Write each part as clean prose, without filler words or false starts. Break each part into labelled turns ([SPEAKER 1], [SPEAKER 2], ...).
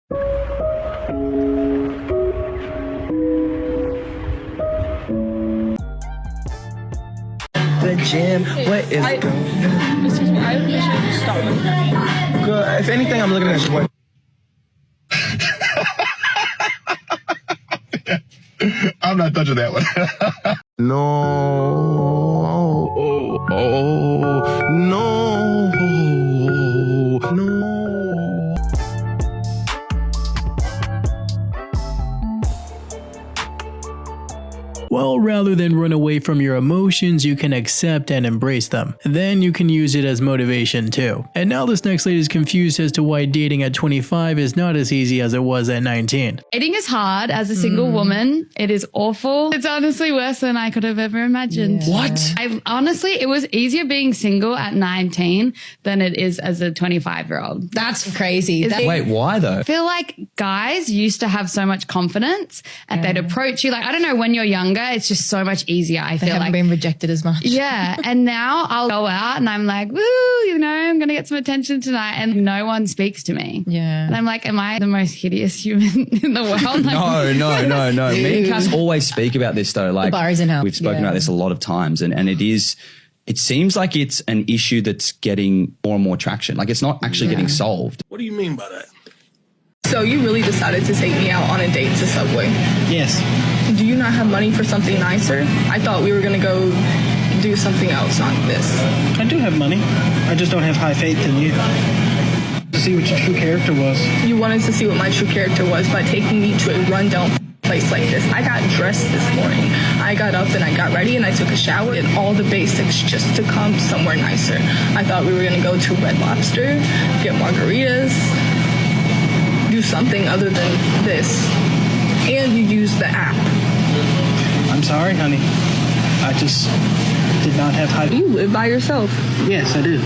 [SPEAKER 1] The gym, what is
[SPEAKER 2] Excuse me, I should stop looking at you.
[SPEAKER 1] good? If anything, I'm looking at you.
[SPEAKER 3] I'm not touching that one.
[SPEAKER 1] No, no.
[SPEAKER 4] Well, rather than run away from your emotions, you can accept and embrace them. Then you can use it as motivation too. And now this next lady is confused as to why dating at 25 is not as easy as it was at 19.
[SPEAKER 2] Dating is hard as a single woman. It is awful. It's honestly worse than I could have ever imagined.
[SPEAKER 4] Yeah. What?
[SPEAKER 2] Honestly, it was easier being single at 19 than it is as a 25-year-old.
[SPEAKER 5] That's crazy.
[SPEAKER 6] Wait, why though?
[SPEAKER 2] I feel like guys used to have so much confidence and they'd approach you. Like, I don't know, when you're younger, it's just so much easier. I feel
[SPEAKER 5] haven't
[SPEAKER 2] like
[SPEAKER 5] been rejected as much.
[SPEAKER 2] Yeah. And now I'll go out and I'm like, woo, you know, I'm going to get some attention tonight. And no one speaks to me.
[SPEAKER 5] Yeah.
[SPEAKER 2] And I'm like, am I the most hideous human in the world? Like,
[SPEAKER 6] No. Me and Cass always speak about this though. Like,
[SPEAKER 5] the bar is in hell.
[SPEAKER 6] We've spoken about this a lot of times and it seems like it's an issue that's getting more and more traction. Like it's not actually getting solved.
[SPEAKER 1] What do you mean by that?
[SPEAKER 7] So you really decided to take me out on a date to Subway?
[SPEAKER 1] Yes.
[SPEAKER 7] Do you not have money for something nicer? I thought we were going to go do something else, not this.
[SPEAKER 8] I do have money. I just don't have high faith in you. To see what your true character was.
[SPEAKER 7] You wanted to see what my true character was by taking me to a rundown place like this. I got dressed this morning. I got up and I got ready and I took a shower and all the basics just to come somewhere nicer. I thought we were going to go to Red Lobster, get margaritas, do something other than this. And you use the app.
[SPEAKER 8] I'm sorry, honey. I just did not have high...
[SPEAKER 7] You live by yourself?
[SPEAKER 8] Yes, I do.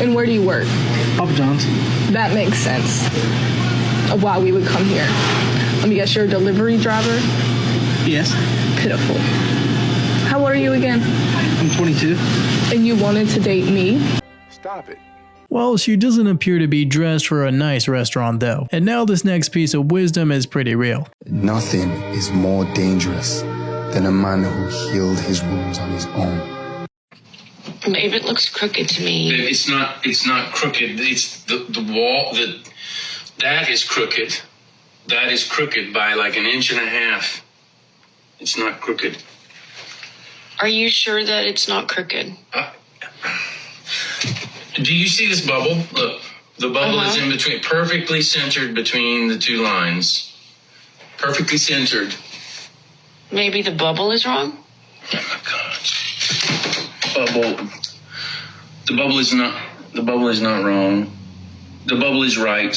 [SPEAKER 7] And where do you work?
[SPEAKER 8] Papa John's.
[SPEAKER 7] That makes sense of why we would come here. Let me guess, you're a delivery driver?
[SPEAKER 8] Yes.
[SPEAKER 7] Pitiful. How old are you again?
[SPEAKER 8] I'm 22.
[SPEAKER 7] And you wanted to date me?
[SPEAKER 3] Stop it.
[SPEAKER 4] Well, she doesn't appear to be dressed for a nice restaurant though. And now this next piece of wisdom is pretty real.
[SPEAKER 9] Nothing is more dangerous than a man who healed his wounds on his own.
[SPEAKER 10] Babe, it looks crooked to me.
[SPEAKER 11] It's not crooked. It's the wall that is crooked. That is crooked by like an inch and a half. It's not crooked.
[SPEAKER 10] Are you sure that it's not crooked?
[SPEAKER 11] Do you see this bubble? Look, the bubble is in between, perfectly centered between the two lines. Perfectly centered.
[SPEAKER 10] Maybe the bubble is wrong?
[SPEAKER 11] Oh my God. Bubble. The bubble is not wrong. The bubble is right.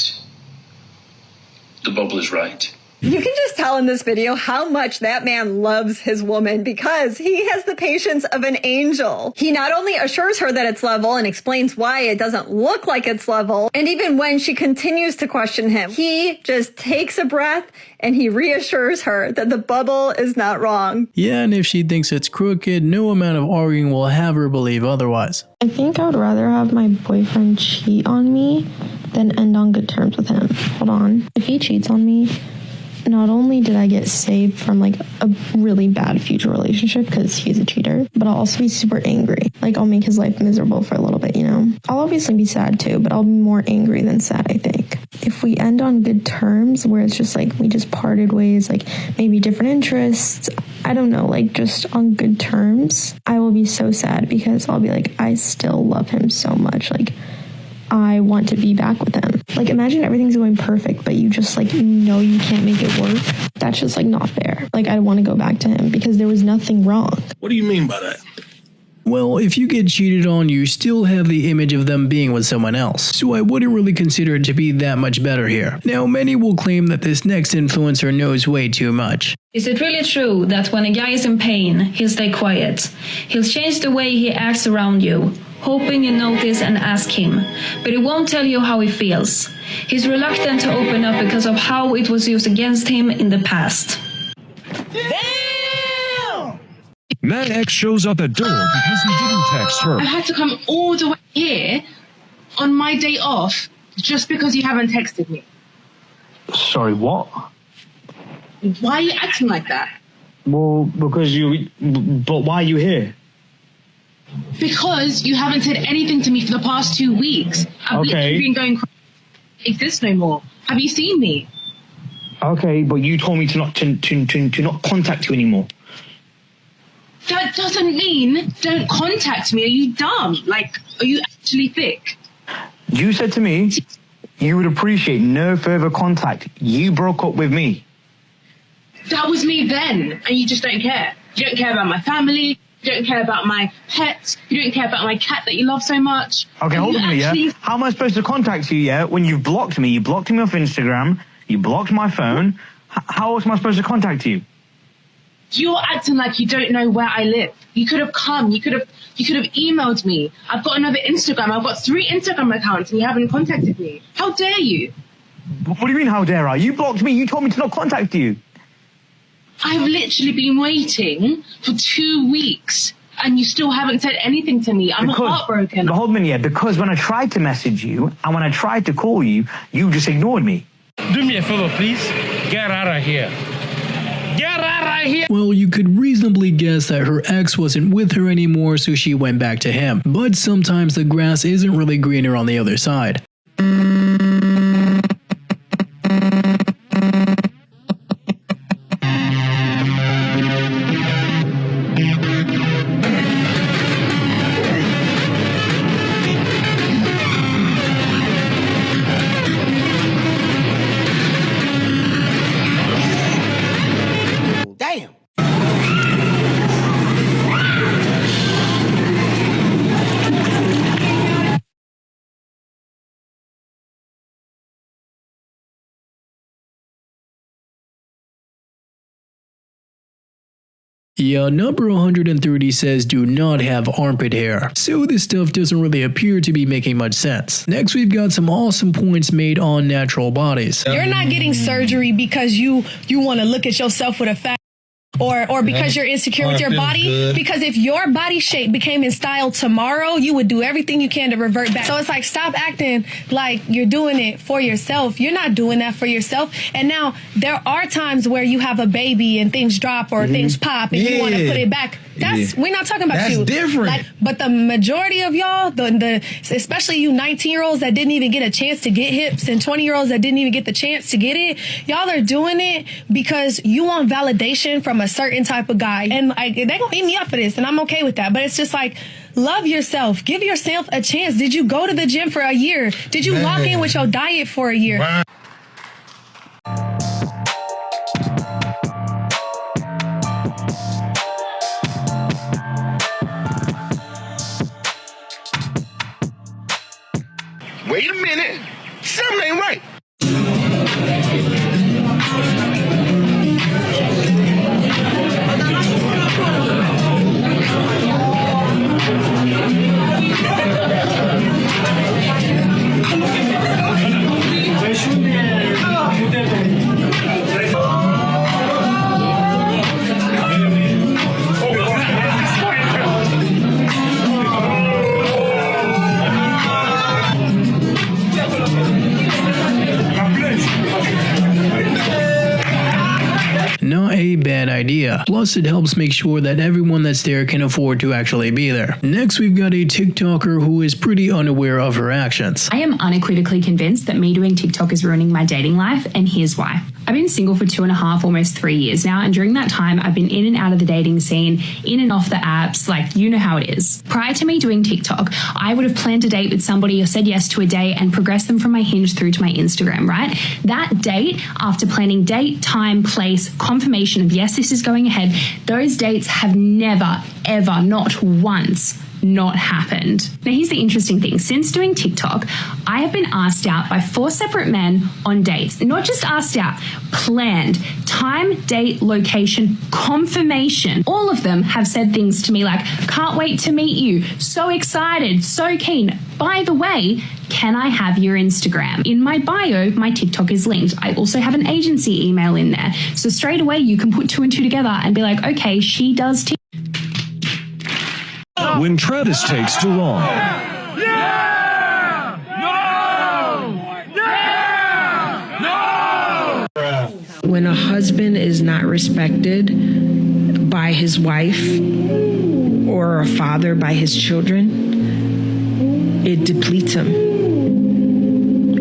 [SPEAKER 11] The bubble is right.
[SPEAKER 12] You can just tell in this video how much that man loves his woman because he has the patience of an angel. He not only assures her that it's level and explains why it doesn't look like it's level, and even when she continues to question him, he just takes a breath and he reassures her that the bubble is not wrong.
[SPEAKER 4] Yeah, and if she thinks it's crooked, no amount of arguing will have her believe otherwise.
[SPEAKER 13] I think I would rather have my boyfriend cheat on me than end on good terms with him. Hold on. If he cheats on me, not only did I get saved from like a really bad future relationship because he's a cheater, but I'll also be super angry. Like I'll make his life miserable for a little bit, you know? I'll obviously be sad too, but I'll be more angry than sad, I think. If we end on good terms where it's just like we just parted ways, like maybe different interests, I don't know, like just on good terms, I will be so sad because I'll be like, I still love him so much. Like I want to be back with him. Like imagine everything's going perfect, but you just like, you know, you can't make it work. That's just like not fair. Like I want to go back to him because there was nothing wrong.
[SPEAKER 1] What do you mean by that?
[SPEAKER 4] Well, if you get cheated on, you still have the image of them being with someone else, so I wouldn't really consider it to be that much better here. Now, many will claim that this next influencer knows way too much.
[SPEAKER 14] Is it really true that when a guy is in pain, he'll stay quiet? He'll change the way he acts around you, hoping you notice and ask him, but he won't tell you how he feels. He's reluctant to open up because of how it was used against him in the past.
[SPEAKER 15] Mad X shows up at door because he didn't text her.
[SPEAKER 16] I had to come all the way here on my day off just because you haven't texted me.
[SPEAKER 8] Sorry, what?
[SPEAKER 7] Why are you acting like that?
[SPEAKER 8] Well, because but why are you here?
[SPEAKER 7] Because you haven't said anything to me for the past 2 weeks. I've literally been going crazy. Exist no more. Have you seen me?
[SPEAKER 8] Okay, but you told me to not contact you anymore.
[SPEAKER 7] That doesn't mean don't contact me. Are you dumb? Like, are you actually thick?
[SPEAKER 8] You said to me you would appreciate no further contact. You broke up with me.
[SPEAKER 7] That was me then, and you just don't care. You don't care about my family. You don't care about my pets. You don't care about my cat that you love so much.
[SPEAKER 8] Okay, hold on a minute, yeah? How am I supposed to contact you, yeah, when you've blocked me? You blocked me off Instagram. You blocked my phone. How else am I supposed to contact you?
[SPEAKER 7] You're acting like you don't know where I live. You could have come. You could have emailed me. I've got another Instagram. I've got 3 Instagram accounts, and you haven't contacted me. How dare you?
[SPEAKER 8] What do you mean, how dare I? You blocked me. You told me to not contact you.
[SPEAKER 7] I've literally been waiting for 2 weeks, and you still haven't said anything to me. I'm heartbroken.
[SPEAKER 8] Hold on, yeah, because when I tried to message you and when I tried to call you, you just ignored me.
[SPEAKER 1] Do me a favor, please. Get out of here. Get out of here.
[SPEAKER 4] Well, you could reasonably guess that her ex wasn't with her anymore, so she went back to him. But sometimes the grass isn't really greener on the other side. Yeah, number 130 says do not have armpit hair, so this stuff doesn't really appear to be making much sense. Next, we've got some awesome points made on natural bodies.
[SPEAKER 5] You're not getting surgery because you want to look at yourself with a fat or because you're insecure with your body. Good. Because if your body shape became in style tomorrow, you would do everything you can to revert back. So it's like, stop acting like you're doing it for yourself. You're not doing that for yourself. And now there are times where you have a baby and things drop or things pop and you want to put it back. We're not talking about you. That's different. But the majority of y'all, especially you 19-year-olds that didn't even get a chance to get hips and 20-year-olds that didn't even get the chance to get it, y'all are doing it because you want validation from a certain type of guy. And they gonna eat me up for this, and I'm okay with that. But it's just like, love yourself. Give yourself a chance. Did you go to the gym for a year? Did you lock in with your diet for a year?
[SPEAKER 3] Wow. Wait a minute. Something ain't right.
[SPEAKER 4] Not a bad idea. Plus, it helps make sure that everyone that's there can afford to actually be there. Next, we've got a TikToker who is pretty unaware of her actions.
[SPEAKER 16] I am unequivocally convinced that me doing TikTok is ruining my dating life, and here's why. I've been single for 2.5, almost 3 years now, and during that time, I've been in and out of the dating scene, in and off the apps, like, you know how it is. Prior to me doing TikTok, I would have planned a date with somebody or said yes to a date and progressed them from my Hinge through to my Instagram, right? That date, after planning date, time, place, confirmation of yes, this is going ahead, those dates have never, ever, not once, not happened. Now, here's the interesting thing. Since doing TikTok, I have been asked out by 4 separate men on dates. Not just asked out, planned. Time, date, location, confirmation. All of them have said things to me like, can't wait to meet you, so excited, so keen. By the way, can I have your Instagram? In my bio, my TikTok is linked. I also have an agency email in there. So straight away, you can put 2 and 2 together and be like, okay, she does TikTok.
[SPEAKER 15] When Travis takes too long.
[SPEAKER 17] When a husband is not respected by his wife or a father by his children, it depletes him.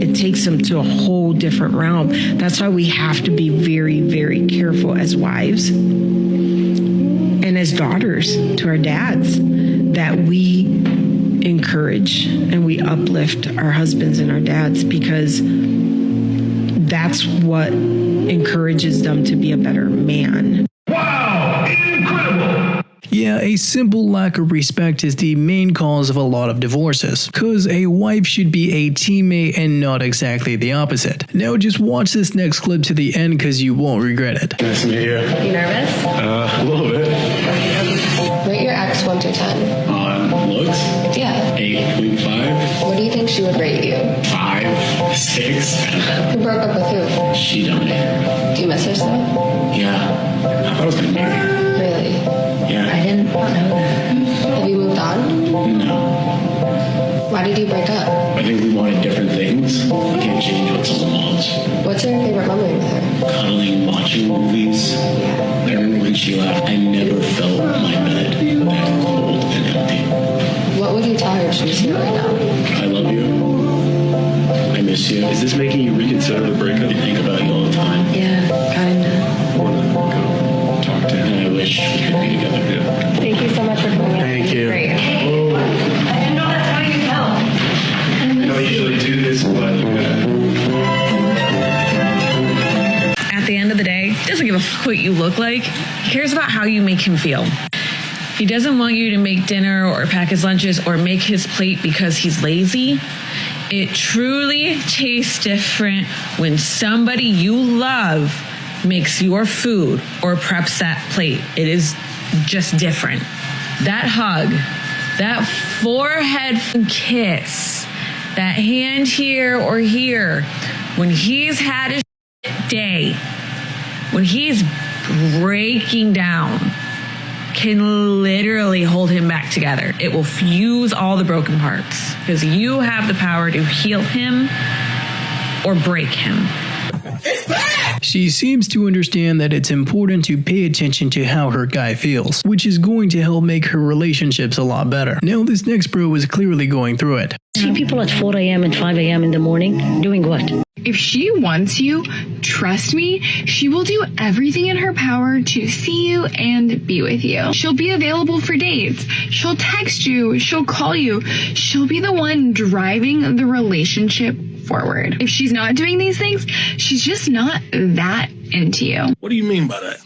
[SPEAKER 17] It takes him to a whole different realm. That's why we have to be very, very careful as wives and as daughters to our dads that we encourage and we uplift our husbands and our dads, because that's what encourages them to be a better man.
[SPEAKER 15] Wow, incredible!
[SPEAKER 4] Yeah, a simple lack of respect is the main cause of a lot of divorces, cause a wife should be a teammate and not exactly the opposite. Now just watch this next clip to the end cause you won't regret it.
[SPEAKER 18] Nice to meet you.
[SPEAKER 19] You nervous?
[SPEAKER 18] A little bit.
[SPEAKER 19] Rate your ex 1 through 10.
[SPEAKER 18] On looks?
[SPEAKER 19] Yeah.
[SPEAKER 18] 8.5.
[SPEAKER 19] What do you think she would rate you?
[SPEAKER 18] 5, 6.
[SPEAKER 19] Who broke up with who?
[SPEAKER 18] She done it.
[SPEAKER 19] Do you miss her still?
[SPEAKER 18] Yeah. I thought I was gonna marry her.
[SPEAKER 19] Really?
[SPEAKER 18] Yeah.
[SPEAKER 19] I didn't know that. Have you moved on?
[SPEAKER 18] No.
[SPEAKER 19] Why did you break up?
[SPEAKER 18] I think we wanted different things. We can't change what someone wants.
[SPEAKER 19] What's your favorite memory with her?
[SPEAKER 18] Cuddling, watching movies. I remember when she left, I never felt my bed that cold and empty.
[SPEAKER 19] What would you tell her if she was here right now?
[SPEAKER 18] I love you. I miss you. Is this making you reconsider the breakup? I think about you all the time.
[SPEAKER 19] Yeah, kinda.
[SPEAKER 18] More than go talk to him. And I wish we could be together. Yeah.
[SPEAKER 19] Thank you so much for coming in.
[SPEAKER 18] Thank you.
[SPEAKER 19] Great.
[SPEAKER 18] I
[SPEAKER 19] didn't know that's how you felt.
[SPEAKER 18] I don't usually do this, but
[SPEAKER 20] At the end of the day, he doesn't give a f what you look like. He cares about how you make him feel. He doesn't want you to make dinner or pack his lunches or make his plate because he's lazy. It truly tastes different when somebody you love makes your food or preps that plate. It is just different. That hug, that forehead kiss, that hand here or here, when he's had his day, when he's breaking down, can literally hold him back together. It will fuse all the broken parts because you have the power to heal him or break him.
[SPEAKER 4] She seems to understand that it's important to pay attention to how her guy feels, which is going to help make her relationships a lot better. Now this next bro is clearly going through it.
[SPEAKER 21] See people at 4 a.m. and 5 a.m. in the morning doing what?
[SPEAKER 22] If she wants you, trust me, she will do everything in her power to see you and be with you. She'll be available for dates. She'll text you. She'll call you. She'll be the one driving the relationship forward. If she's not doing these things, she's just not that into you.
[SPEAKER 18] what do you mean by that?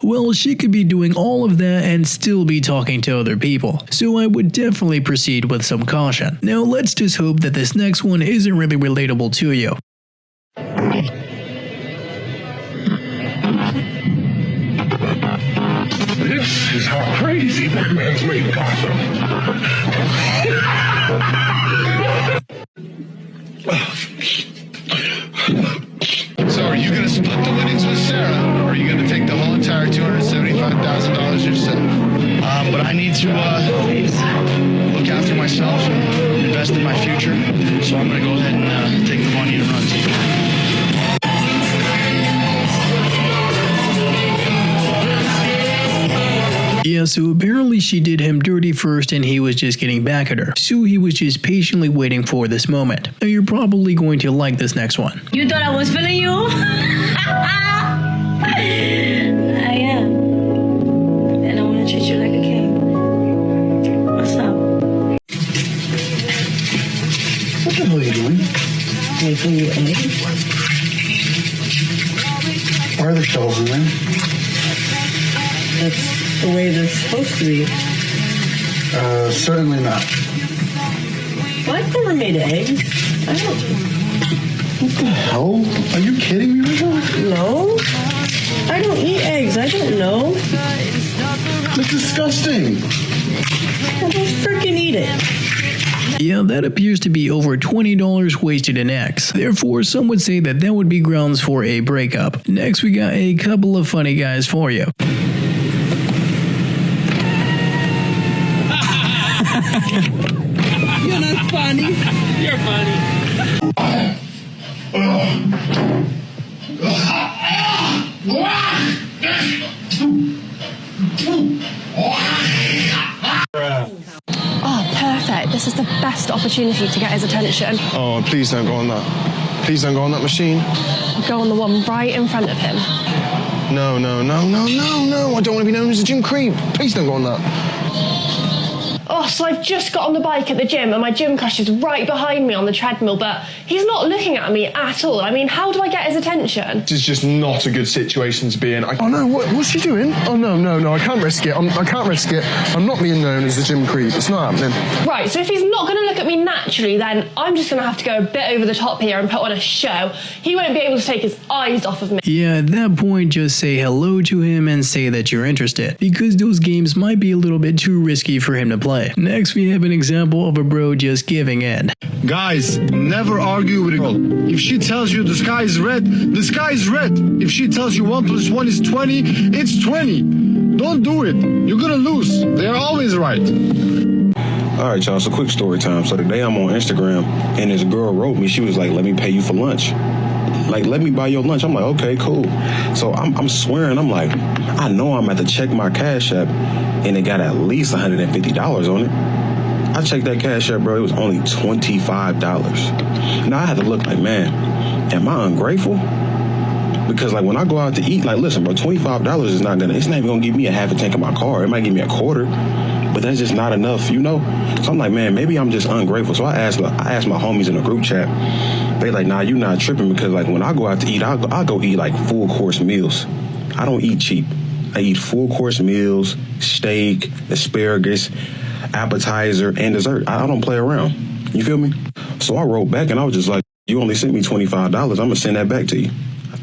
[SPEAKER 4] Well, she could be doing all of that and still be talking to other people, so I would definitely proceed with some caution. Now let's just hope that this next one isn't really relatable to you.
[SPEAKER 15] This is how crazy that man's made Gotham.
[SPEAKER 23] So are you going to split the winnings with Sarah, or are you going to take the whole entire $275,000 yourself? But I need to look after myself and invest in my future, so I'm going to go ahead and take the money and run.
[SPEAKER 4] Yeah, so apparently she did him dirty first and he was just getting back at her. So he was just patiently waiting for this moment. Now you're probably going to like this next one.
[SPEAKER 21] You thought I was feeling you? I am. And I want to treat you like a king. What's up?
[SPEAKER 9] What the hell are you doing?
[SPEAKER 21] Making you eggs?
[SPEAKER 9] Why are there shells in there?
[SPEAKER 21] That's the way they're supposed to be.
[SPEAKER 9] Certainly not.
[SPEAKER 21] Well, I've never made eggs. I don't.
[SPEAKER 9] What the hell? Are you kidding me right now?
[SPEAKER 21] No. I don't eat eggs. I don't know.
[SPEAKER 9] It's disgusting.
[SPEAKER 21] Well, just freaking eat it.
[SPEAKER 4] Yeah, that appears to be over $20 wasted in X. Therefore, some would say that that would be grounds for a breakup. Next, we got a couple of funny guys for you.
[SPEAKER 21] You're not funny.
[SPEAKER 23] You're funny.
[SPEAKER 2] opportunity to get his attention.
[SPEAKER 23] Oh, please don't go on that. Please don't go on that machine.
[SPEAKER 2] Go on the one right in front of him.
[SPEAKER 23] No. I don't want to be known as a gym creep. Please don't go on that.
[SPEAKER 2] Oh, so I've just got on the bike at the gym and my gym crush is right behind me on the treadmill, but he's not looking at me at all. I mean, how do I get his attention?
[SPEAKER 23] This is just not a good situation to be in. Oh no, what's she doing? Oh no, I can't risk it. I can't risk it. I'm not being known as the gym creep. It's not happening.
[SPEAKER 2] Right, so if he's not going to look at me naturally, then I'm just going to have to go a bit over the top here and put on a show. He won't be able to take his eyes off of me.
[SPEAKER 4] Yeah, at that point, just say hello to him and say that you're interested, because those games might be a little bit too risky for him to play. Next, we have an example of a bro just giving in.
[SPEAKER 23] Guys, never argue with a girl. If she tells you the sky is red, the sky is red. If she tells you 1 + 1 is 20, it's 20. Don't do it. You're gonna lose. They're always right.
[SPEAKER 6] All right, y'all, so quick story time. So today I'm on Instagram, and this girl wrote me. She was like, let me pay you for lunch. Like, let me buy your lunch. I'm like, okay, cool. So I'm swearing, I'm like, I know I'm at to check my Cash App, and it got at least $150 on it. I checked that Cash App, bro. It was only $25. Now I had to look like, man, am I ungrateful? Because like when I go out to eat, like, listen, bro, $25 is not gonna, it's not even gonna give me a half a tank of my car. It might give me a quarter, but that's just not enough, you know? So I'm like, man, maybe I'm just ungrateful. So I asked my homies in the group chat. They like, nah, you not tripping, because like when I go out to eat, I'll go eat like full course meals. I don't eat cheap. I eat full course meals, steak, asparagus, appetizer, and dessert. I don't play around. You feel me? So I wrote back and I was just like, you only sent me $25. I'm gonna send that back to you.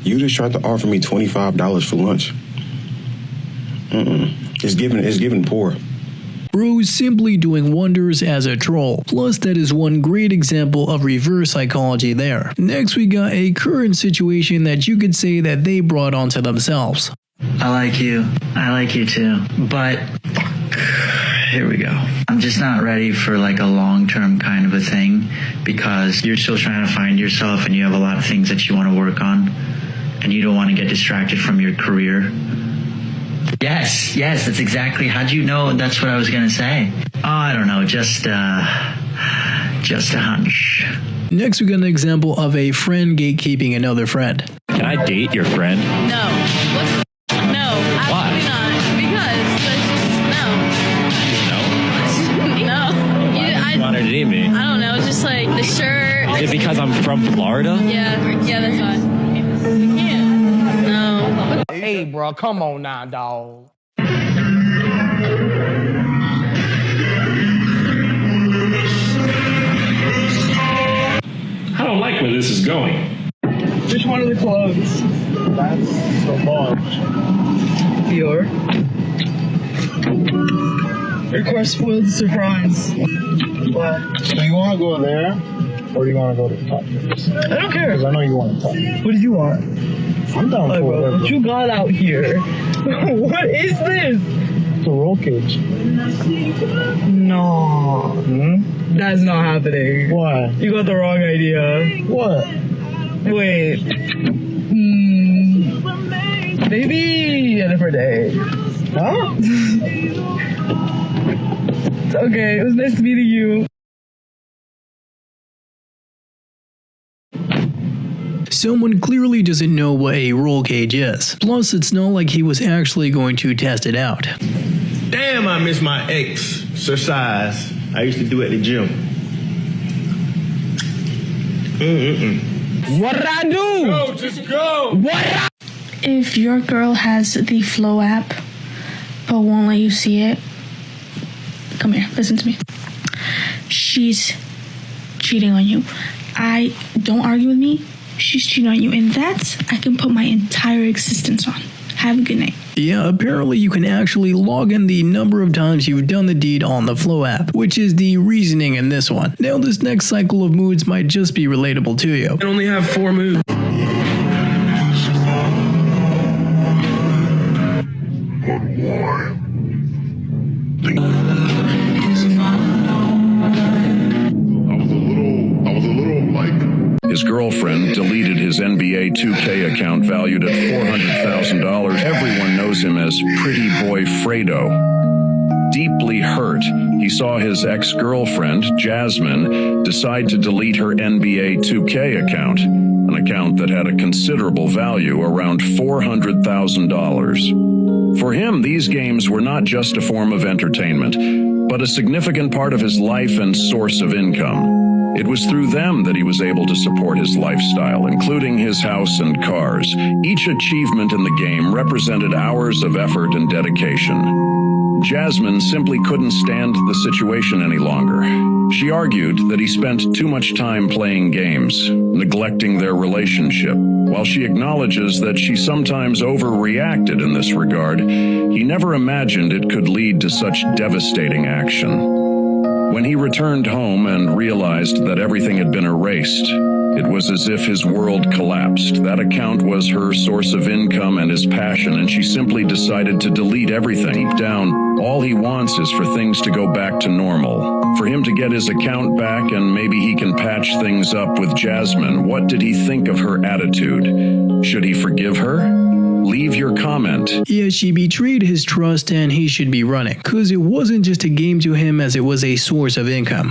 [SPEAKER 6] You just tried to offer me $25 for lunch. It's giving poor.
[SPEAKER 4] Bro's simply doing wonders as a troll. Plus, that is one great example of reverse psychology there. Next, we got a current situation that you could say that they brought onto themselves.
[SPEAKER 10] I like you. I like you too. But here we go. I'm just not ready for like a long-term kind of a thing, because you're still trying to find yourself and you have a lot of things that you want to work on, and you don't want to get distracted from your career. Yes, that's exactly. How'd you know that's what I was going to say? Oh, I don't know. Just a hunch.
[SPEAKER 4] Next, we got an example of a friend gatekeeping another friend.
[SPEAKER 24] Can I date your friend?
[SPEAKER 25] No. No, absolutely not. Because that's just, no. No.
[SPEAKER 24] You want her to date me?
[SPEAKER 25] I don't know. It's just like the shirt.
[SPEAKER 24] Is it because I'm from Florida?
[SPEAKER 25] Yeah, that's why. You can't. No.
[SPEAKER 1] Hey, bro, come on now, dog.
[SPEAKER 24] I don't like where this is going.
[SPEAKER 26] Which one of the clothes? That's so large. Dior. Your car spoiled the surprise. What?
[SPEAKER 23] So you want to go there, or do you want to go to the top?
[SPEAKER 26] I don't care.
[SPEAKER 23] Because I know you want to talk.
[SPEAKER 26] What did you want?
[SPEAKER 23] I'm down for it.
[SPEAKER 26] What you got out here? What is this?
[SPEAKER 23] It's a roll cage.
[SPEAKER 26] No. That's not happening.
[SPEAKER 23] What?
[SPEAKER 26] You got the wrong idea.
[SPEAKER 23] What?
[SPEAKER 26] Wait. Maybe a different day.
[SPEAKER 23] Huh?
[SPEAKER 26] It's okay. It was nice meeting you.
[SPEAKER 4] Someone clearly doesn't know what a roll cage is. Plus, it's not like he was actually going to test it out.
[SPEAKER 27] Damn, I miss my exercise I used to do at the gym.
[SPEAKER 1] What did I do?
[SPEAKER 26] Go, just go.
[SPEAKER 22] If your girl has the Flow app but won't let you see it, come here, listen to me. She's cheating on you. Don't argue with me. She's cheating on you, and that I can put my entire existence on. Have a good night.
[SPEAKER 4] Yeah, apparently you can actually log in the number of times you've done the deed on the Flow app, which is the reasoning in this one. Now, this next cycle of moods might just be relatable to you.
[SPEAKER 26] I only have 4 moods.
[SPEAKER 28] His girlfriend deleted his NBA 2K account valued at $400,000. Everyone knows him as Pretty Boy Fredo. deeply hurt, he saw his ex-girlfriend, Jasmine, decide to delete her NBA 2K account, an account that had a considerable value, around $400,000. For him, these games were not just a form of entertainment, but a significant part of his life and source of income. It was through them that he was able to support his lifestyle, including his house and cars. Each achievement in the game represented hours of effort and dedication. Jasmine simply couldn't stand the situation any longer. She argued that he spent too much time playing games, neglecting their relationship. While she acknowledges that she sometimes overreacted in this regard, he never imagined it could lead to such devastating action. When he returned home and realized that everything had been erased, it was as if his world collapsed. That account was her source of income and his passion, and she simply decided to delete everything. Deep down, all he wants is for things to go back to normal, for him to get his account back, and maybe he can patch things up with Jasmine. What did he think of her attitude? Should he forgive her? Leave your comment.
[SPEAKER 4] Yeah, she betrayed his trust and he should be running, cause it wasn't just a game to him as it was a source of income.